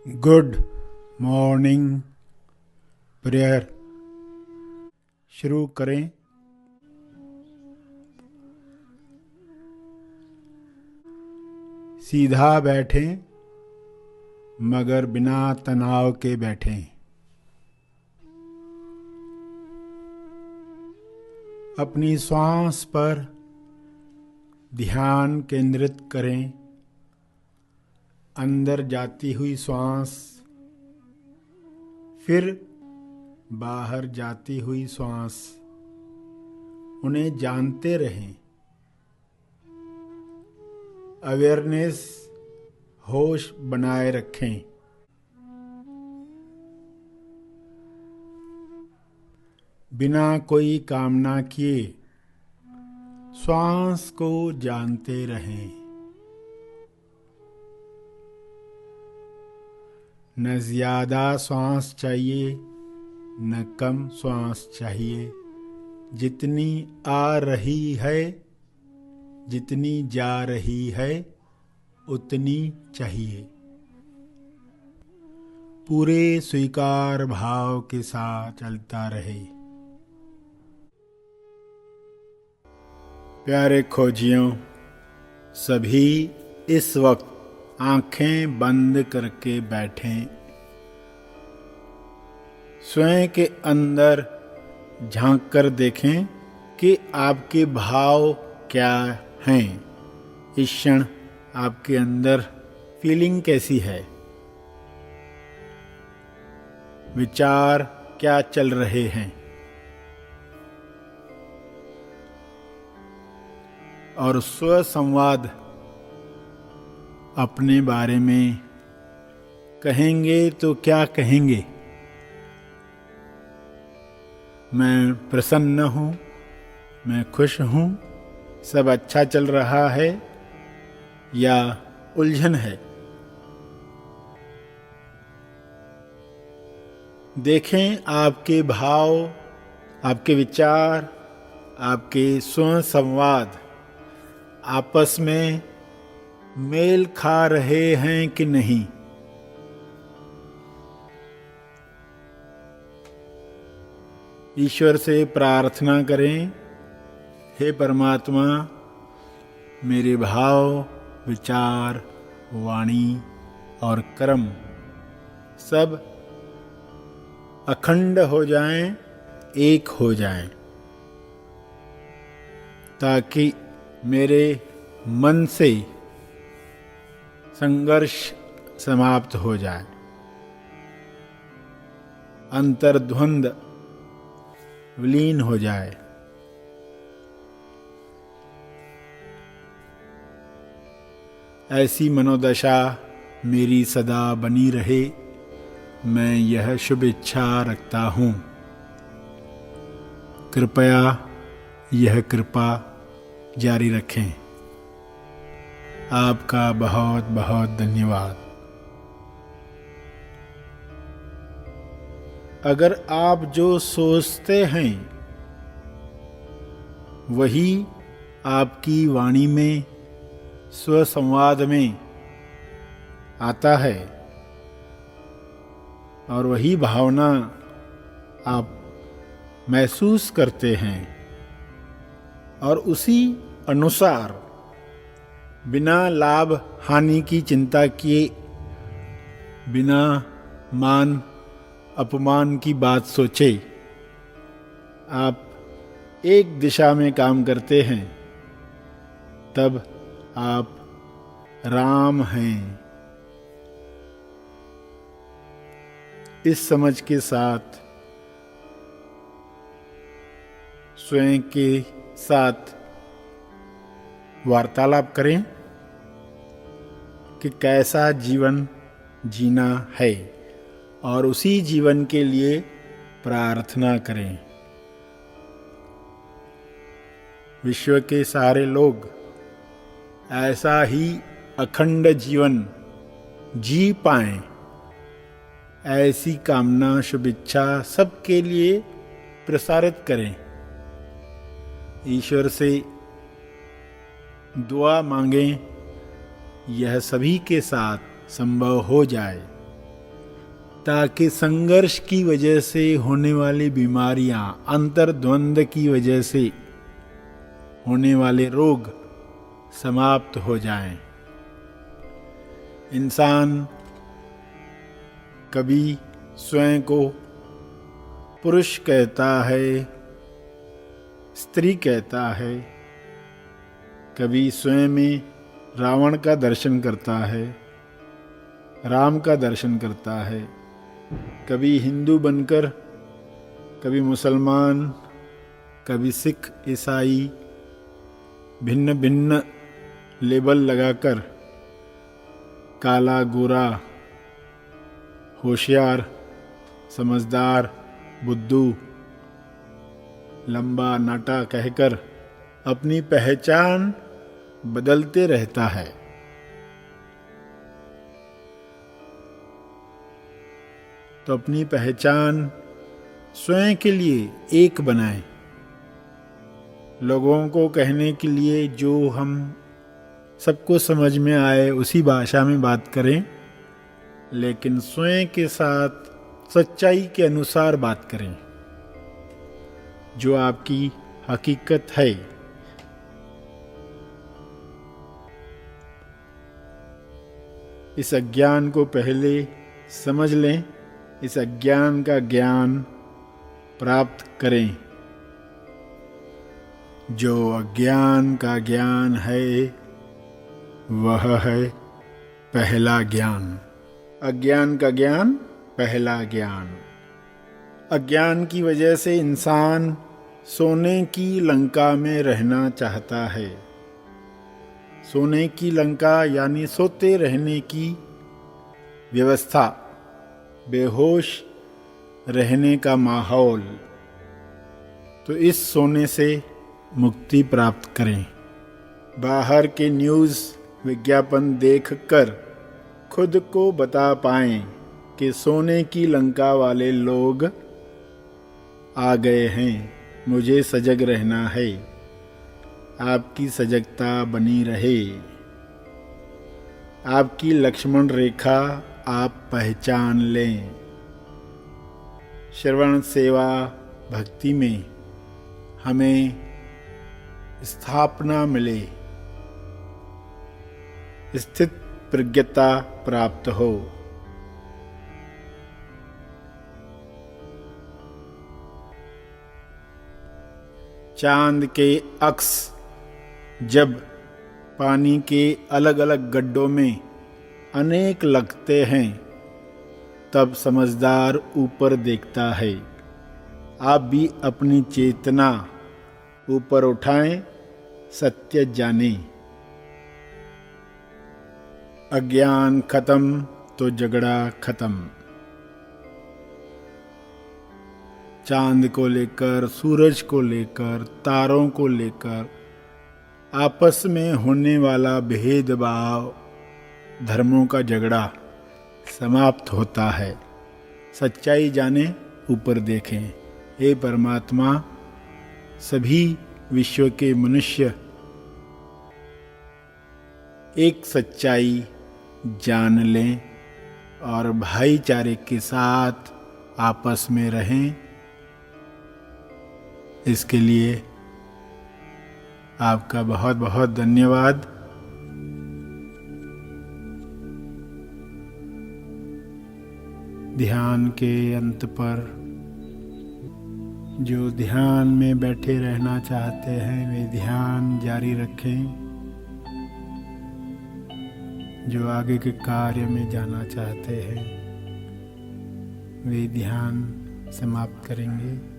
Good morning prayer शुरू करें। सीधा बैठें मगर बिना तनाव के बैठें। अपनी श्वास पर ध्यान केंद्रित करें। अंदर जाती हुई श्वास, फिर बाहर जाती हुई श्वास, उन्हें जानते रहें। अवेयरनेस, होश बनाए रखें। बिना कोई कामना किए श्वास को जानते रहें। न ज्यादा श्वास चाहिए न कम श्वास चाहिए। जितनी आ रही है, जितनी जा रही है, उतनी चाहिए। पूरे स्वीकार भाव के साथ चलता रहे। प्यारे खोजियों, सभी इस वक्त आंखें बंद करके बैठें। स्वयं के अंदर झांक कर देखें कि आपके भाव क्या हैं। इस क्षण आपके अंदर फीलिंग कैसी है, विचार क्या चल रहे हैं, और स्व संवाद अपने बारे में कहेंगे तो क्या कहेंगे। मैं प्रसन्न हूँ, मैं खुश हूँ, सब अच्छा चल रहा है, या उलझन है। देखें आपके भाव, आपके विचार, आपके स्व संवाद आपस में मेल खा रहे हैं कि नहीं। ईश्वर से प्रार्थना करें, हे परमात्मा, मेरे भाव, विचार, वाणी और कर्म सब अखंड हो जाएं, एक हो जाएं, ताकि मेरे मन से संघर्ष समाप्त हो जाए, अंतर्द्वंद विलीन हो जाए। ऐसी मनोदशा मेरी सदा बनी रहे, मैं यह शुभ इच्छा रखता हूँ। कृपया यह कृपा जारी रखें। आपका बहुत बहुत धन्यवाद। अगर आप जो सोचते हैं वही आपकी वाणी में, स्वसंवाद में आता है, और वही भावना आप महसूस करते हैं, और उसी अनुसार बिना लाभ हानि की चिंता किए, बिना मान अपमान की बात सोचे आप एक दिशा में काम करते हैं, तब आप राम हैं। इस समझ के साथ स्वयं के साथ वार्तालाप करें कि कैसा जीवन जीना है, और उसी जीवन के लिए प्रार्थना करें। विश्व के सारे लोग ऐसा ही अखंड जीवन जी पाएं, ऐसी कामना, शुभ इच्छा सबके लिए प्रसारित करें। ईश्वर से दुआ मांगें, यह सभी के साथ संभव हो जाए। ताकि संघर्ष की वजह से होने वाली बीमारियां, अंतर्द्वंद की वजह से होने वाले रोग समाप्त हो जाएं। इंसान कभी स्वयं को पुरुष कहता है, स्त्री कहता है, कभी स्वयं में रावण का दर्शन करता है, राम का दर्शन करता है, कभी हिंदू बनकर, कभी मुसलमान, कभी सिख, ईसाई, भिन्न भिन्न लेबल लगाकर काला, गोरा, होशियार, समझदार, बुद्धू, लंबा, नाटा कहकर अपनी पहचान बदलते रहता है। तो अपनी पहचान स्वयं के लिए एक बनाएं। लोगों को कहने के लिए जो हम सबको समझ में आए उसी भाषा में बात करें, लेकिन स्वयं के साथ सच्चाई के अनुसार बात करें। जो आपकी हकीकत है, इस अज्ञान को पहले समझ लें, इस अज्ञान का ज्ञान प्राप्त करें। जो अज्ञान का ज्ञान है वह है पहला ज्ञान। अज्ञान का ज्ञान पहला ज्ञान। अज्ञान की वजह से इंसान सोने की लंका में रहना चाहता है। सोने की लंका यानी सोते रहने की व्यवस्था, बेहोश रहने का माहौल। तो इस सोने से मुक्ति प्राप्त करें। बाहर के न्यूज़ विज्ञापन देखकर खुद को बता पाएं कि सोने की लंका वाले लोग आ गए हैं, मुझे सजग रहना है। आपकी सजगता बनी रहे। आपकी लक्ष्मण रेखा आप पहचान लें। श्रवण, सेवा, भक्ति में हमें स्थापना मिले, स्थित प्रज्ञता प्राप्त हो। चांद के अक्स जब पानी के अलग अलग गड्ढों में अनेक लगते हैं, तब समझदार ऊपर देखता है। आप भी अपनी चेतना ऊपर उठाएं, सत्य जानें। अज्ञान खत्म तो झगड़ा खत्म। चांद को लेकर, सूरज को लेकर, तारों को लेकर आपस में होने वाला भेदभाव, धर्मों का झगड़ा समाप्त होता है। सच्चाई जाने, ऊपर देखें। हे परमात्मा, सभी विश्व के मनुष्य एक सच्चाई जान लें और भाईचारे के साथ आपस में रहें। इसके लिए आपका बहुत बहुत धन्यवाद। ध्यान के अंत पर जो ध्यान में बैठे रहना चाहते हैं वे ध्यान जारी रखें। जो आगे के कार्य में जाना चाहते हैं वे ध्यान समाप्त करेंगे।